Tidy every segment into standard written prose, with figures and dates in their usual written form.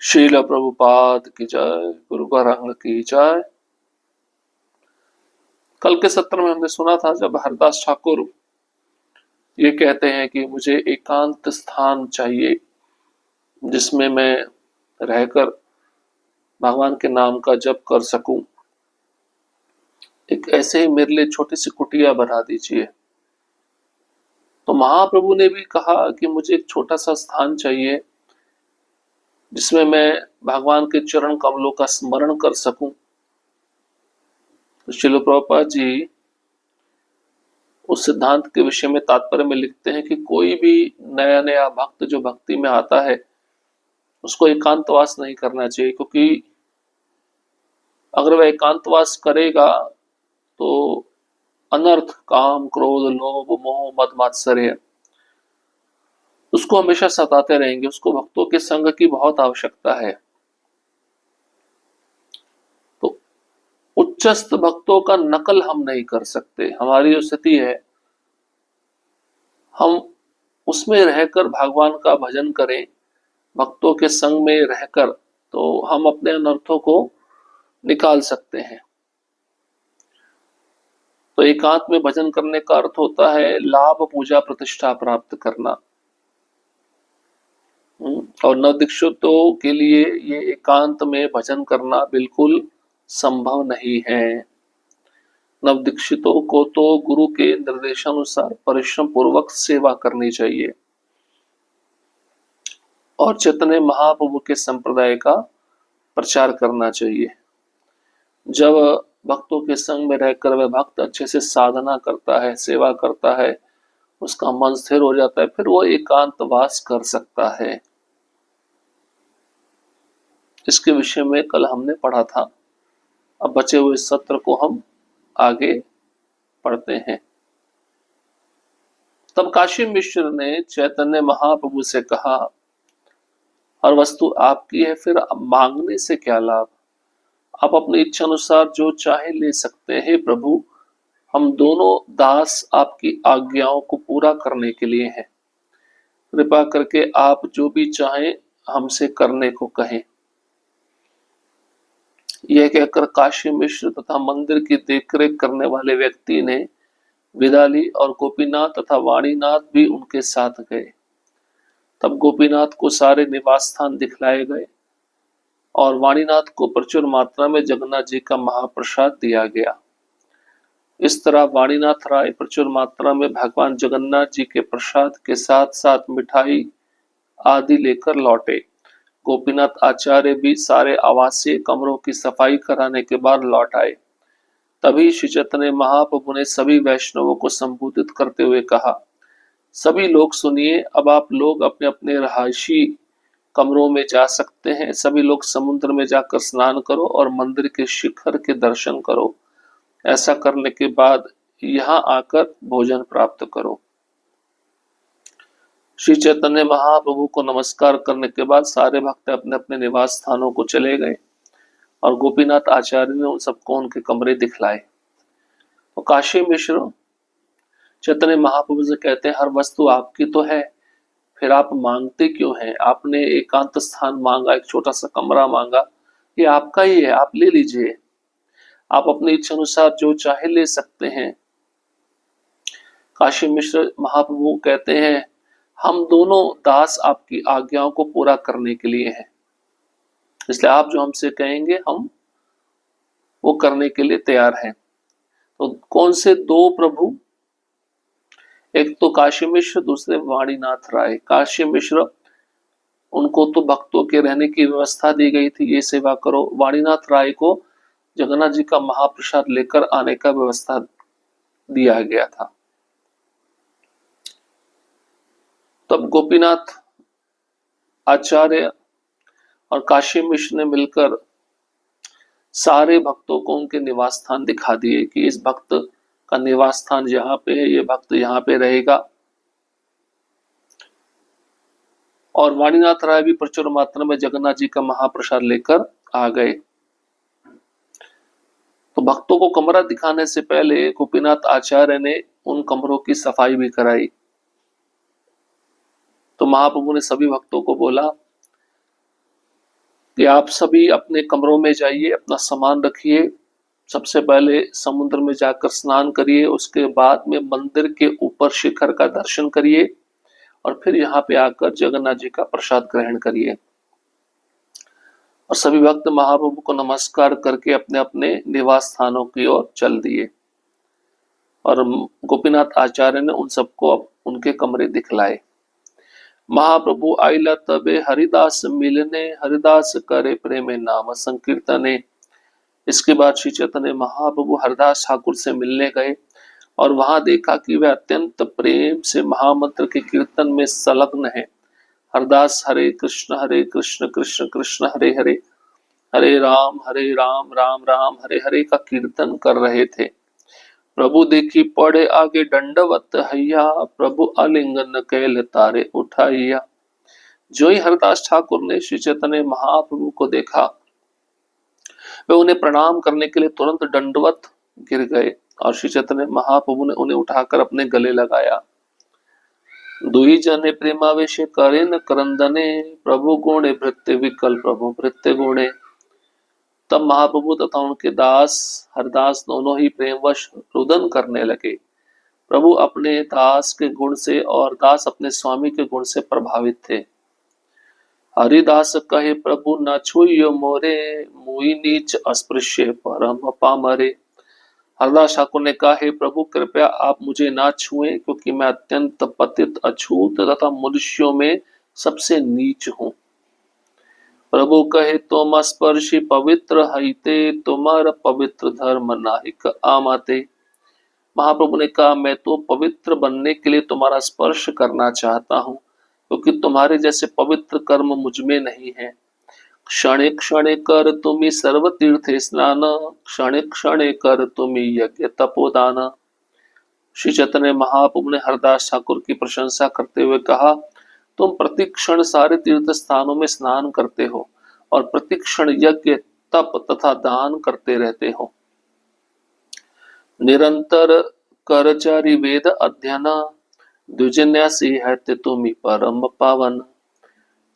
शील प्रभुपाद की जय, गुरु बरंग की जय। कल के सत्र में हमने सुना था जब हरदास ठाकुर ये कहते हैं कि मुझे एकांत स्थान चाहिए जिसमें मैं रहकर भगवान के नाम का जप कर सकूं। एक ऐसे ही मेरे लिए छोटी सी कुटिया बना दीजिए। तो महाप्रभु ने भी कहा कि मुझे एक छोटा सा स्थान चाहिए जिसमें मैं भगवान के चरण कमलों का स्मरण कर सकूं। तो श्रील प्रभुपाद जी उस सिद्धांत के विषय में तात्पर्य में लिखते हैं कि कोई भी नया नया भक्त जो भक्ति में आता है उसको एकांतवास नहीं करना चाहिए, क्योंकि अगर वह एकांतवास करेगा तो अनर्थ, काम, क्रोध, लोभ, मोह, मद मात्सर्य उसको हमेशा सताते रहेंगे। उसको भक्तों के संग की बहुत आवश्यकता है। तो उच्चस्थ भक्तों का नकल हम नहीं कर सकते। हमारी जो स्थिति है, हम उसमें रहकर भगवान का भजन करें, भक्तों के संग में रहकर, तो हम अपने अनर्थों को निकाल सकते हैं। तो एकांत में भजन करने का अर्थ होता है लाभ, पूजा, प्रतिष्ठा प्राप्त करना। और नवदीक्षितों के लिए ये एकांत में भजन करना बिल्कुल संभव नहीं है। नवदीक्षितों को तो गुरु के निर्देशानुसार परिश्रम पूर्वक सेवा करनी चाहिए और चैतन्य महाप्रभु के संप्रदाय का प्रचार करना चाहिए। जब भक्तों के संग में रहकर वह भक्त अच्छे से साधना करता है, सेवा करता है, उसका मन स्थिर हो जाता है, फिर वो एकांतवास कर सकता है। इसके विषय में कल हमने पढ़ा था। अब बचे हुए सत्र को हम आगे पढ़ते हैं। तब काशी मिश्र ने चैतन्य महाप्रभु से कहा, हर वस्तु आपकी है, फिर मांगने से क्या लाभ। आप अपनी इच्छा अनुसार जो चाहे ले सकते हैं प्रभु। हम दोनों दास आपकी आज्ञाओं को पूरा करने के लिए हैं। कृपा करके आप जो भी चाहें हमसे करने को कहें। यह कहकर काशी मिश्र तथा मंदिर की देखरेख करने वाले व्यक्ति ने विदा ली और गोपीनाथ तथा वाणीनाथ भी उनके साथ गए। तब गोपीनाथ को सारे निवास स्थान दिखलाए गए और वाणीनाथ को प्रचुर मात्रा में जगन्नाथ जी का महाप्रसाद दिया गया। इस तरह वाणीनाथ राय प्रचुर मात्रा में भगवान जगन्नाथ जी के प्रसाद के साथ साथ मिठाई आदि लेकर लौटे। गोपीनाथ आचार्य भी सारे आवासीय कमरों की सफाई कराने के बाद लौट आए। तभी श्री चैतन्य महाप्रभु ने सभी वैष्णवों को संबोधित करते हुए कहा, सभी लोग सुनिए, अब आप लोग अपने अपने रहायशी कमरों में जा सकते हैं। सभी लोग समुद्र में जाकर स्नान करो और मंदिर के शिखर के दर्शन करो। ऐसा करने के बाद यहाँ आकर भोजन प्राप्त करो। श्री चैतन्य महाप्रभु को नमस्कार करने के बाद सारे भक्त अपने अपने निवास स्थानों को चले गए और गोपीनाथ आचार्य ने उन सबको उनके कमरे दिखलाए। तो काशी मिश्र चैतन्य महाप्रभु से कहते हैं, हर वस्तु आपकी तो है, फिर आप मांगते क्यों हैं। आपने एकांत स्थान मांगा, एक छोटा सा कमरा मांगा, ये आपका ही है, आप ले लीजिए। आप अपनी इच्छा अनुसार जो चाहे ले सकते हैं। काशी मिश्र महाप्रभु कहते हैं, हम दोनों दास आपकी आज्ञाओं को पूरा करने के लिए हैं, इसलिए आप जो हमसे कहेंगे हम वो करने के लिए तैयार हैं। तो कौन से दो प्रभु, एक तो काशी मिश्र, दूसरे वाणीनाथ राय। काशी मिश्र, उनको तो भक्तों के रहने की व्यवस्था दी गई थी, ये सेवा करो। वाणीनाथ राय को जगन्नाथ जी का महाप्रसाद लेकर आने का व्यवस्था दिया गया था। तब गोपीनाथ आचार्य और काशी मिश्र ने मिलकर सारे भक्तों को उनके निवास स्थान दिखा दिए कि इस भक्त का निवास स्थान यहाँ पे है, ये भक्त यहाँ पे रहेगा। और वाणीनाथ राय भी प्रचुर मात्रा में जगन्नाथ जी का महाप्रसाद लेकर आ गए। तो भक्तों को कमरा दिखाने से पहले गोपीनाथ आचार्य ने उन कमरों की सफाई भी कराई। तो महाप्रभु ने सभी भक्तों को बोला, कि आप सभी अपने कमरों में जाइए, अपना सामान रखिए, सबसे पहले समुद्र में जाकर स्नान करिए, उसके बाद में मंदिर के ऊपर शिखर का दर्शन करिए और फिर यहाँ पे आकर जगन्नाथ जी का प्रसाद ग्रहण करिए। और सभी भक्त महाप्रभु को नमस्कार करके अपने अपने निवास स्थानों की ओर चल दिए और गोपीनाथ आचार्य ने उन सबको अब उनके कमरे दिखलाए। महाप्रभु आइला तबे हरिदास मिलने, हरिदास करे प्रेमे नाम संकीर्तने। इसके बाद श्री चैतन्य महाप्रभु हरिदास ठाकुर से मिलने गए और वहां देखा कि वे अत्यंत प्रेम से महामंत्र के कीर्तन में संलग्न है। हरिदास हरे कृष्ण कृष्ण कृष्ण हरे हरे, हरे राम राम राम हरे हरे का कीर्तन कर रहे थे। प्रभु देखी पड़े आगे दंडवत हैया, प्रभु आलिंगन कैल तारे उठाइया। जो ही हरिदास ठाकुर ने श्री चैतन्य महाप्रभु को देखा, वे उन्हें प्रणाम करने के लिए तुरंत दंडवत गिर गए और श्री चैतन्य महाप्रभु ने उन्हें उठाकर अपने गले लगाया। दुई जने प्रेमावेश करे न करंदने, प्रभु गुणे भृत्य विकल प्रभु भृत्य गुणे। तब महाप्रभु तथा उनके दास हरदास दोनों ही प्रेमवश रुदन करने लगे। प्रभु अपने दास के गुण से और दास अपने स्वामी के गुण से प्रभावित थे। हरिदास कहे प्रभु न छुइयो मोरे, मुई नीच अस्पृश्य परम पामरे। हरदास ठाकुर ने कहा, हे प्रभु कृपया आप मुझे ना छुएं, क्योंकि मैं अत्यंत पतित अछूत तथा मनुष्यों में सबसे नीच हूँ। प्रभु कहे तुम स्पर्शी पवित्र हईते, तुम्हारा पवित्र धर्म नाहिक आमाते। महाप्रभु ने कहा, मैं तो पवित्र बनने के लिए तुम्हारा स्पर्श करना चाहता हूँ, क्योंकि तुम्हारे जैसे पवित्र कर्म मुझ में नहीं है। क्षणे क्षणे कर तुम्ही सर्व तीर्थे स्नान, क्षणे क्षणे कर तुम्ही यज्ञ तपोदान। श्री चैतन्य महाप्रभु ने हरदास ठाकुर की प्रशंसा करते हुए कहा, तुम प्रतिक्षण सारे तीर्थ स्थानों में स्नान करते हो और प्रतिक्षण यज्ञ तप तथा दान करते रहते हो। निरंतर करचारी वेद अध्ययन, द्विजन्यासी है तुम्ही परम पावन।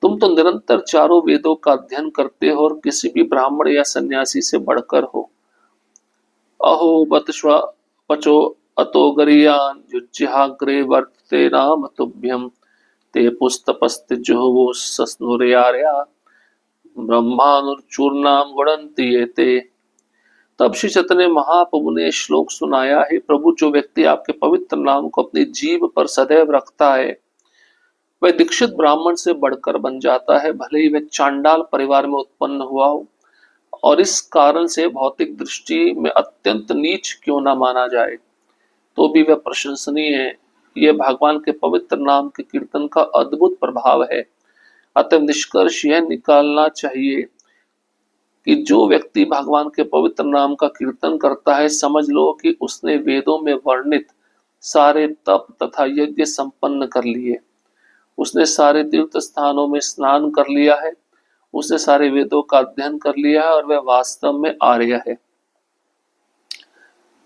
तुम तो निरंतर चारों वेदों का अध्ययन करते हो और किसी भी ब्राह्मण या सन्यासी से बढ़कर हो। अहो बतस्व पचो अतो गरियान युज्याग्रे वर्तते नाम तुभ्यम, ते पुस्तपस्त जो सस्नुर्यार्या ब्रह्मानुचूर्णाम गुणंति एते। तब श्री चैतन्य महाप्रभु ने श्लोक सुनाया, है प्रभु जो व्यक्ति आपके पवित्र नाम को अपनी जीभ पर सदैव रखता है, वह दीक्षित ब्राह्मण से बढ़कर बन जाता है, भले ही वह चांडाल परिवार में उत्पन्न हुआ हो और इस कारण से भौतिक दृष्टि में अत्यंत नीच क्यों ना माना जाए, तो भी वह प्रशंसनीय है। यह भगवान के पवित्र नाम के कीर्तन का अद्भुत प्रभाव है। अतः निष्कर्ष यह निकालना चाहिए कि जो व्यक्ति भगवान के पवित्र नाम का कीर्तन करता है, समझ लो कि उसने वेदों में वर्णित सारे तप तथा यज्ञ संपन्न कर लिए, उसने सारे तीर्थ स्थानों में स्नान कर लिया है, उसने सारे वेदों का अध्ययन कर लिया है और वह वास्तव में आर्य है।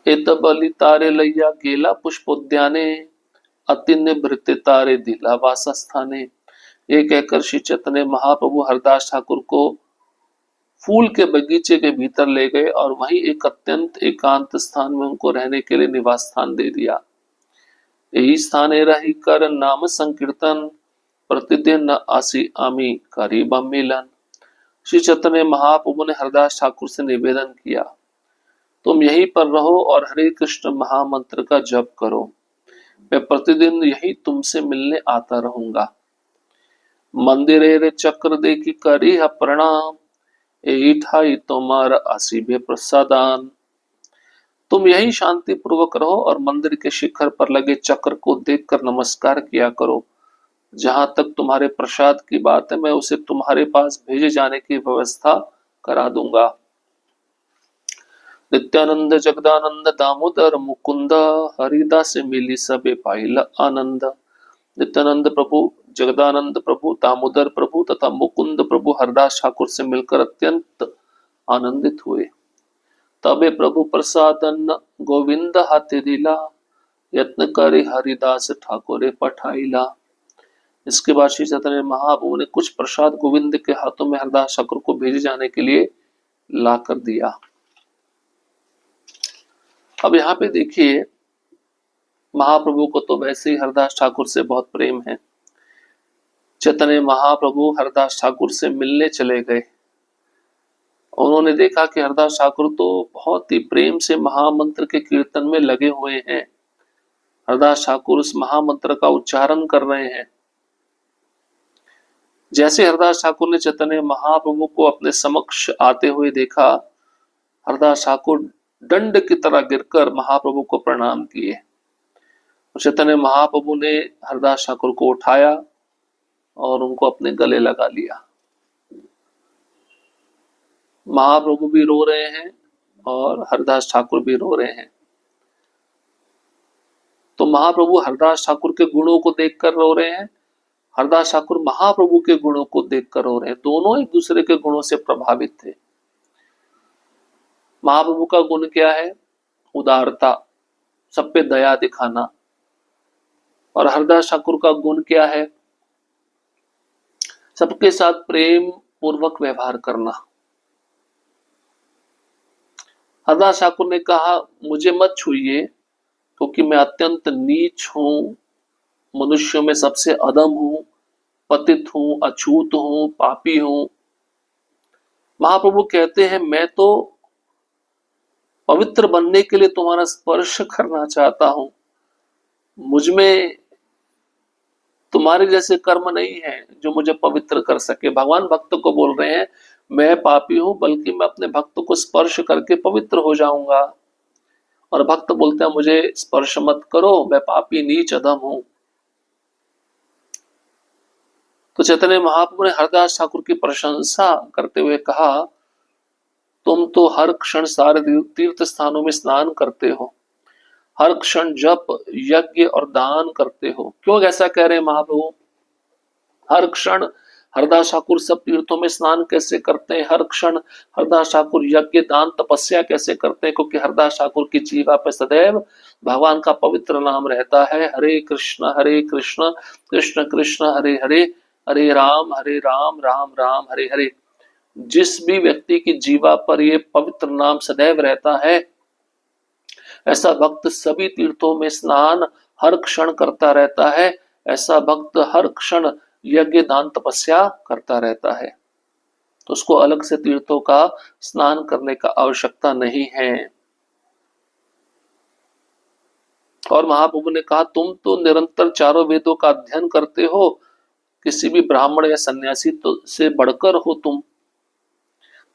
एत बलि तारे लैया गेला पुष्पोद्याने, अतिन्य भृत्य तारे दिला वासस्थाने। ये कहकर श्री चैतन्य महाप्रभु हरदास ठाकुर को फूल के बगीचे के भीतर ले गए और वहीं एक अत्यंत एकांत स्थान में उनको रहने के लिए निवास स्थान दे दिया। यही स्थाने रही कर नाम संकीर्तन, प्रतिदिन न आसी आमी करीब मिलन। श्री चैतन्य महाप्रभु ने हरदास ठाकुर से निवेदन किया, तुम यहीं पर रहो और हरे कृष्ण महामंत्र का जप करो, मैं प्रतिदिन यही तुमसे मिलने आता रहूंगा। मंदिरे रे चक्र देखी करी है प्रणाम, ठाई तुम्हारा आसीबे प्रसादान। तुम यही शांति पूर्वक रहो और मंदिर के शिखर पर लगे चक्र को देखकर नमस्कार किया करो। जहां तक तुम्हारे प्रसाद की बात है, मैं उसे तुम्हारे पास भेजे जाने की व्यवस्था करा दूंगा। नित्यानंद जगदानंद दामोदर मुकुंद, हरिदास मिली सबे पाइल आनंद। नित्यानंद प्रभु, जगदानंद प्रभु, दामोदर प्रभु तथा मुकुंद प्रभु हरदास ठाकुर से मिलकर अत्यंत आनंदित हुए। तबे प्रभु प्रसादन गोविंद हाथे दिला, यत्न करे हरिदास ठाकुरे पठाइला। इसके बाद श्री चैतन्य महाप्रभु ने कुछ प्रसाद गोविंद के हाथों में हरदास ठाकुर को भेजे जाने के लिए ला कर दिया। अब यहाँ पे देखिए, महाप्रभु को तो वैसे ही हरदास ठाकुर से बहुत प्रेम है। चैतन्य महाप्रभु हरदास ठाकुर से मिलने चले गए। उन्होंने देखा कि हरदास ठाकुर तो बहुत ही प्रेम से महामंत्र के कीर्तन में लगे हुए हैं। हरदास ठाकुर उस महामंत्र का उच्चारण कर रहे हैं। जैसे हरदास ठाकुर ने चैतन्य महाप्रभु को अपने समक्ष आते हुए देखा, हरदास ठाकुर दंड की तरह गिरकर महाप्रभु को प्रणाम किए। चैतन्य महाप्रभु ने हरदास ठाकुर को उठाया और उनको अपने गले लगा लिया। महाप्रभु भी रो रहे हैं और हरदास ठाकुर भी रो रहे हैं। तो महाप्रभु हरदास ठाकुर के गुणों को देखकर रो रहे हैं, हरदास ठाकुर महाप्रभु के गुणों को देखकर रो रहे हैं। दोनों एक दूसरे के गुणों से प्रभावित थे। महाप्रभु का गुण क्या है? उदारता, सब पे दया दिखाना। और हरदास ठाकुर का गुण क्या है? सबके साथ प्रेम पूर्वक व्यवहार करना। हरदास ठाकुर ने कहा, मुझे मत छूइए क्योंकि मैं अत्यंत नीच हूं, मनुष्यों में सबसे अधम हूं, पतित हूं, अछूत हूं, पापी हूं। महाप्रभु कहते हैं, मैं तो पवित्र बनने के लिए तुम्हारा स्पर्श करना चाहता हूं। मुझमें तुम्हारे जैसे कर्म नहीं है जो मुझे पवित्र कर सके। भगवान भक्त को बोल रहे हैं, मैं पापी हूं, बल्कि मैं अपने भक्त को स्पर्श करके पवित्र हो जाऊंगा। और भक्त बोलते हैं, मुझे स्पर्श मत करो, मैं पापी नीच अधम हूं। तो चैतन्य महाप्रभु ने हरदास ठाकुर की प्रशंसा करते हुए कहा, तुम तो हर क्षण सारे तीर्थ स्थानों में स्नान करते हो, हर क्षण जप, यज्ञ और दान करते हो। क्यों ऐसा कह रहे हैं महाप्रभु? हर क्षण हरदास ठाकुर सब तीर्थों में स्नान कैसे करते हैं, हर क्षण हरदास ठाकुर यज्ञ, दान, तपस्या कैसे करते हैं? क्योंकि हरदास ठाकुर की जीवा पर सदैव भगवान का पवित्र नाम रहता है। हरे कृष्ण कृष्ण कृष्ण हरे हरे, हरे राम राम राम हरे हरे। जिस भी व्यक्ति की जीवा पर ये पवित्र नाम सदैव रहता है, ऐसा भक्त सभी तीर्थों में स्नान हर क्षण करता रहता है। ऐसा भक्त हर क्षण यज्ञ, दान, तपस्या करता रहता है। तो उसको अलग से तीर्थों का स्नान करने का आवश्यकता नहीं है। और महाप्रभु ने कहा, तुम तो निरंतर चारों वेदों का अध्ययन करते हो, किसी भी ब्राह्मण या सन्यासी तो से बढ़कर हो तुम।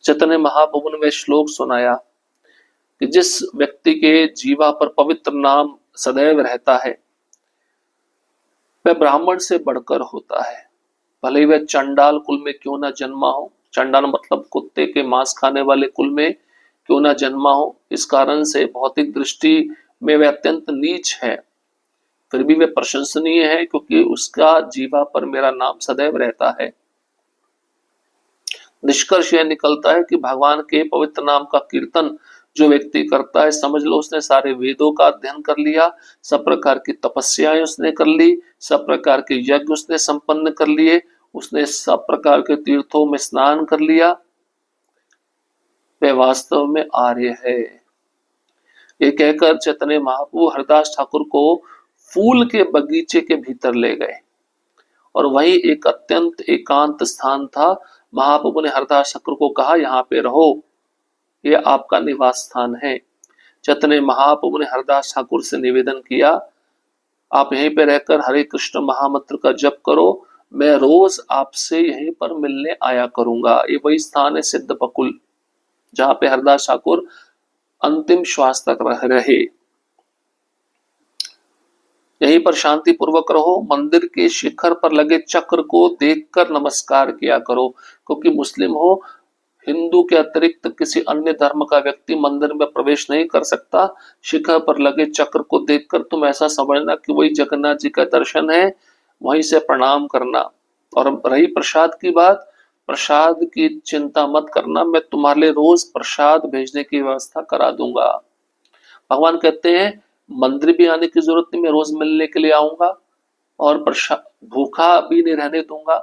चैतन्य महाप्रभु ने वह श्लोक सुनाया कि जिस व्यक्ति के जीवा पर पवित्र नाम सदैव रहता है, वह ब्राह्मण से बढ़कर होता है। भले ही वह चंडाल कुल में क्यों ना जन्मा हो, चंडाल मतलब कुत्ते के मांस खाने वाले कुल में क्यों ना जन्मा हो, इस कारण से भौतिक दृष्टि में वह अत्यंत नीच है, फिर भी वह प्रशंसनीय है क्योंकि उसका जीवा पर मेरा नाम सदैव रहता है। निष्कर्ष यह निकलता है कि भगवान के पवित्र नाम का कीर्तन जो व्यक्ति करता है, समझ लो उसने सारे वेदों का अध्ययन कर लिया, सब प्रकार की तपस्याएं उसने कर ली, सब प्रकार के यज्ञ उसने संपन्न कर लिए, उसने सब प्रकार के तीर्थों में स्नान कर लिया। वह वास्तव में आर्य है। ये कहकर चैतन्य महाप्रभु हरदास ठाकुर को फूल के बगीचे के भीतर ले गए और वही एक अत्यंत एकांत स्थान था। महाप्रभु ने हरदास ठाकुर को कहा, यहाँ पे रहो, ये आपका निवास स्थान है। चैतन्य महाप्रभु ने हरदास ठाकुर से निवेदन किया, आप यहीं पे रहकर हरे कृष्ण महामंत्र का जप करो, मैं रोज आपसे यहीं पर मिलने आया करूंगा। ये वही स्थान है सिद्ध बकुल, जहां पे हरदास ठाकुर अंतिम श्वास तक रहे। यहीं पर शांति पूर्वक रहो, मंदिर के शिखर पर लगे चक्र को देखकर नमस्कार किया करो, क्योंकि मुस्लिम हो, हिंदू के अतिरिक्त किसी अन्य धर्म का व्यक्ति मंदिर में प्रवेश नहीं कर सकता। शिखर पर लगे चक्र को देखकर तुम ऐसा समझना कि वही जगन्नाथ जी का दर्शन है, वहीं से प्रणाम करना। और रही प्रसाद की बात, प्रसाद की चिंता मत करना, मैं तुम्हारे लिए रोज प्रसाद भेजने की व्यवस्था करा दूंगा। भगवान कहते हैं, मंदिर भी आने की जरूरत नहीं, मैं रोज मिलने के लिए आऊंगा। और प्रसाद भूखा भी नहीं रहने दूंगा,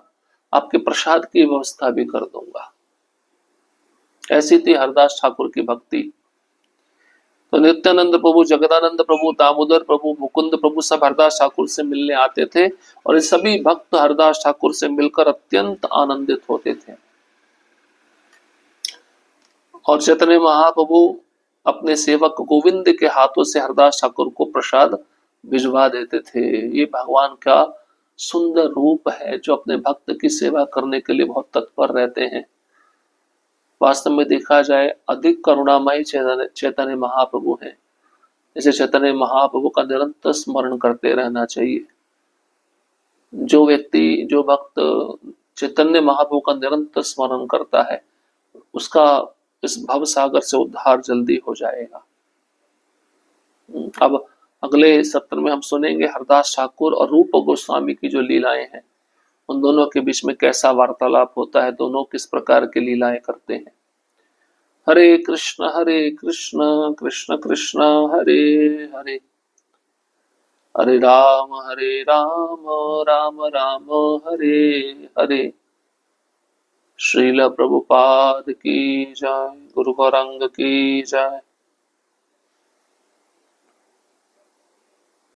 आपके प्रसाद की व्यवस्था भी कर दूंगा। ऐसी थी हरदास ठाकुर की भक्ति। तो नित्यानंद प्रभु, जगदानंद प्रभु, दामोदर प्रभु, मुकुंद प्रभु सब हरदास ठाकुर से मिलने आते थे और ये सभी भक्त हरदास ठाकुर से मिलकर अत्यंत आनंदित होते थे। और चैतन्य महाप्रभु अपने सेवक गोविंद के हाथों से हरदास ठाकुर को प्रसाद भिजवा देते थे। ये भगवान का सुंदर रूप है जो अपने भक्त की सेवा करने के लिए बहुत तत्पर रहते हैं। वास्तव में देखा जाए अधिक करुणामयी चैतन्य महाप्रभु हैं। इसे चैतन्य महाप्रभु का निरंतर स्मरण करते रहना चाहिए। जो व्यक्ति, जो भक्त चैतन्य महाप्रभु का निरंतर स्मरण करता है उसका इस भव सागर से उद्धार जल्दी हो जाएगा। अब अगले सत्र में हम सुनेंगे हरदास ठाकुर और रूप गोस्वामी की जो लीलाएं हैं, उन दोनों के बीच में कैसा वार्तालाप होता है, दोनों किस प्रकार की लीलाएं करते हैं। हरे कृष्ण कृष्ण कृष्ण हरे हरे, हरे राम राम राम हरे हरे। श्रील प्रभुपाद की जय, गुरु गौरांग की जय।